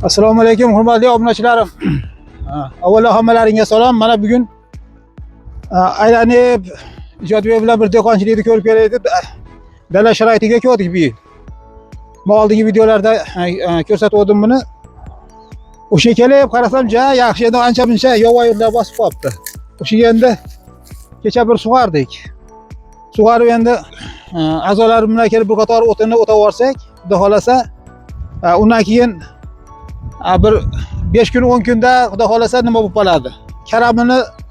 Assalomu alaykum hurmatli obunachilarim. Avvalo hammalaringga salom. Mana bugun aylanib ijodbek bilan bir dehqonchilikni ko'rib kelaylik. Dala sharoitiga keldik bu yil. Oldingi videolarda ko'rsatgandim buni. O'sha kelib qarasam, yaxshi endi ancha-muncha yovoylar bosib qolibdi. O'shaga endi kecha bir sug'ardik. Sug'arib endi a'zolarim bilan kelib bir qator o'tini o'tib olsak, xudo xolasa, undan keyin bir 5 kun 10 kunda xudo xolasa nima bo'lib qoladi.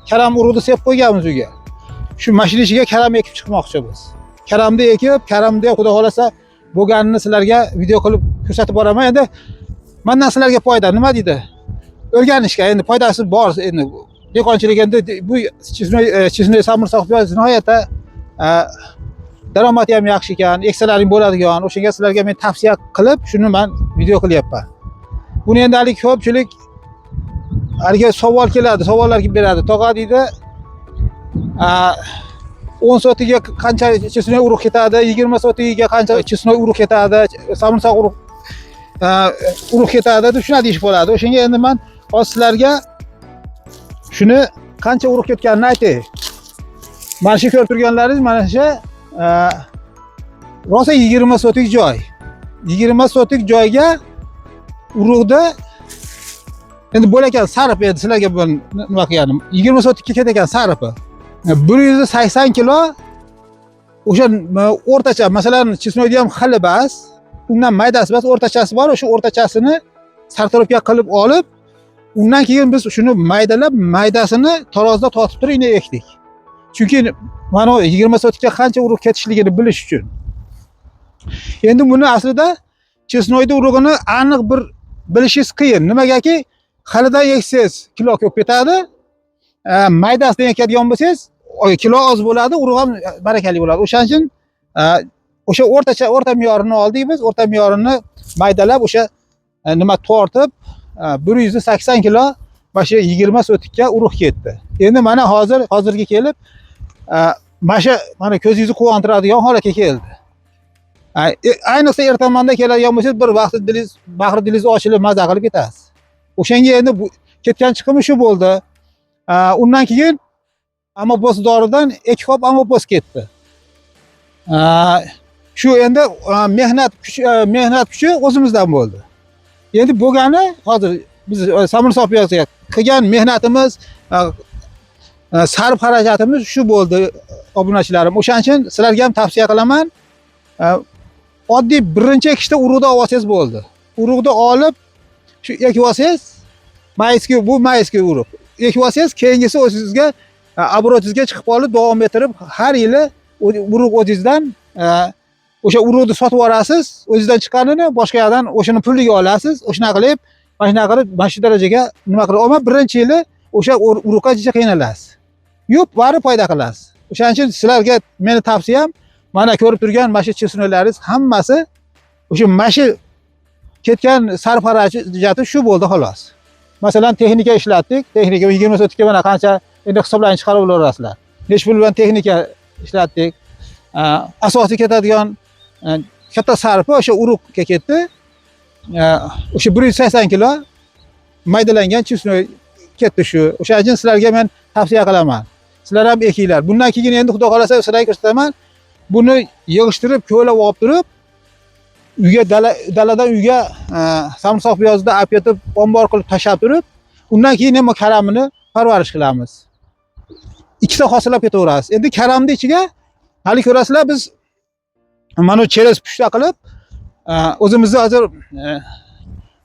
Karam urug'ni sepib qo'yganmiz uyga. Shu mashina ichiga karam ekib chiqmoqchimiz. Karamni ekib, karamda xudo xolasa bo'lganini sizlarga video qilib ko'rsatib boraman. Endi mendan sizlarga foyda nima deydi? O'rganishga endi foydasi bor. Endi dehqonchilik endi bu chiznoy samursoq nihoyatda daromadi ham yaxshi ekan, eksalaring bo'ladigan. O'shanga sizlarga men tavsiya qilib, shuni men video qilyapman. Buni endi hali ko'pchilik haligi savol keladi, savollar beradi. Tog'a deydi, 10 sotiga qancha chiznoy urug' ketadi, 20 sotiga qancha chiznoy urug' ketadi, samursoq urug' ketadi deb shuna deyishib qoladi. O'shanga endi men hozir sizlarga shuni qancha urug' ketganini aytay. Mana shu ko'rib turganlaringiz mana shu rosa 20 sotik joy. 20 sotik joyga urug'da endi bo'lakan sarf edi sizlarga bu nima qilganim. 20 sotikka ketakan sarfi. 180 kilo o'sha o'rtacha, masalan, chiznoyda ham xili bas, undan maydasi bas, o'rtachasi bor. O'sha o'rtachasini sartaroqqa qilib olib, undan keyin biz shuni maydalab, maydasini tarozda tortib turib ekdik. Chunki mana 20 sotikka qancha urug' ketishligini bilish uchun. Endi buni aslida chiznoyda urug'ini aniq bir bilishingiz qiyin. Nimagaki, xalidan eksangiz kilo ko'p ketadi. Maydasidan ekadigan bo'lsangiz, kilo oz bo'ladi, urug' ham barakali bo'ladi. O'shaning uchun o'sha o'rta me'yorini oldik biz. O'rta me'yorini maydalab o'sha nima tortib 180 kilo mana shu 20 sotikka urug' ketdi. Endi mana hozirga kelib mana ko'zingizni quvontiradigan holatga keldi. Ayniqsa ertamanda keladigan bo'lsangiz, bir vaqt bag'ri dilingiz ochilib maza qilib ketasiz. O'shanga endi ketgan chiqimi shu bo'ldi. Undan keyin amobos doridan ekib amobos ketdi. Shu endi mehnat kuchi o'zimizdan bo'ldi. Endi bo'lgani hozir biz samursoq piyozga qilgan mehnatimiz, sarf xarajatimiz shu bo'ldi obunachilarim. O'shaning uchun sizlarga ham tavsiya qilaman. Oddiy birinchi ekishda urug'da olsangiz bo'ldi. Urug'da olib shu ekib olsangiz, mayski urug'. Ekib olsangiz, keyingisi o'zingizga oborotingizga chiqib qolib davom ettirib, har yili urug' o'zingizdan o'sha urug'ni sotib olasiz, o'zingizdan chiqqanini boshqa yerdan o'shani puliga olasiz. O'shuna qilib, mana shu darajaga nima qilib, ammo birinchi yili o'sha urug'ga juda qiynalasiz. Yo'q, bari foyda qilasiz. O'shaning uchun sizlarga meni tavsiyam, mana ko'rib turgan mana shu chiznoylaringiz hammasi o'sha mashi ketgan sarf xarajati shu bo'ldi xolos. Masalan, texnika ishlatdik. Texnika 20 sotikka mana qancha endi hisoblarni chiqarib olasizlar. Necha pul bilan texnika ishlatdik. Asosiy ketadigan katta sarfi o'sha urug'ga ketdi. O'sha 180 kilo maydalangan chiznoy ketdi shu. O'sha uchun sizlarga men tavsiya qilaman. Sizlar ham ekinglar. Bundan keyin endi xudo xolasa sizlarga ko'rsataman. Buni yig'ishtirib, ko'lab olib turib, uyga daladan uyga samursoq piyozni olib ketib, ombor qilib tashab turib, undan keyin ham karamini parvarish qilamiz. Ikkita hosilab ketaverasiz. Endi karamni ichiga hali ko'rasizlar, biz mana cheres pushta qilib, o'zimizda hozir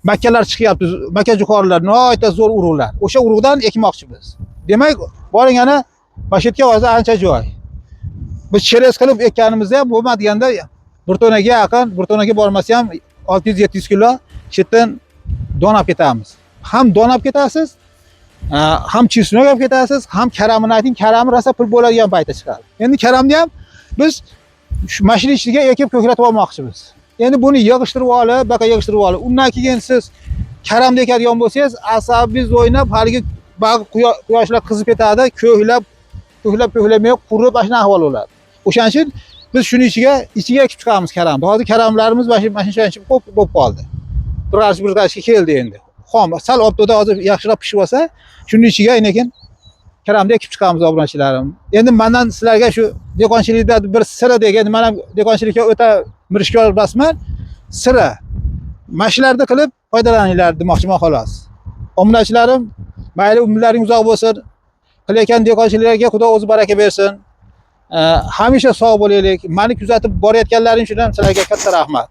makkalar chiqyapti. Makka juqorlar, nihoyatda zo'r urug'lar. O'sha urug'dan ekmoqchimiz. Demak, boring ana Bashitga hozir ancha joy. Biz cheres qilib ekkanimizda ham bo'lmadiganda bir tonaga yaqin, bir tonaga bormasa ham 600-700 kilo chetdan donab ketamiz. Ham donab ketasiz, ham chiznoy olib ketasiz, ham karamini ayting, karami rosa pul bo'ladigan paytda chiqadi. Endi karamni ham biz shu mashina ichiga ekib ko'kratib olmoqchimiz. Endi buni yig'ishtirib olib, undan keyin siz karamni ekadigan bo'lsangiz, asabingiz o'ynab, haligi quyoshlar qizib ketadi, ko'hlamay qurib ashuna ahvol bo'ladi. O'shaning uchun biz shuni ichiga ekib chiqamiz karamni. Hozir karamlarimiz mana shuncha ko'p bo'lib qoldi. bir qarashga keldi endi. Xom, sal obtoda hozir yaxshiroq pishib olsa, shuning ichiga lekin kiramda ekib chiqamiz obunachilarim. Endi mendan sizlarga shu dehqonchilikda bir siri degan, men ham dehqonchilikka o'ta mirishkor emasman. Siri. Mashlarni qilib foydalaninglar demoqchiman xolos. Obunachilarim, mayli umrlaring uzoq bo'lsin. Qilayotgan dehqonchiliklarga Xudo o'zi baraka bersin. Hamisha sog' bo'laylik. Meni kuzatib borayotganlaring uchun ham sizlarga katta rahmat.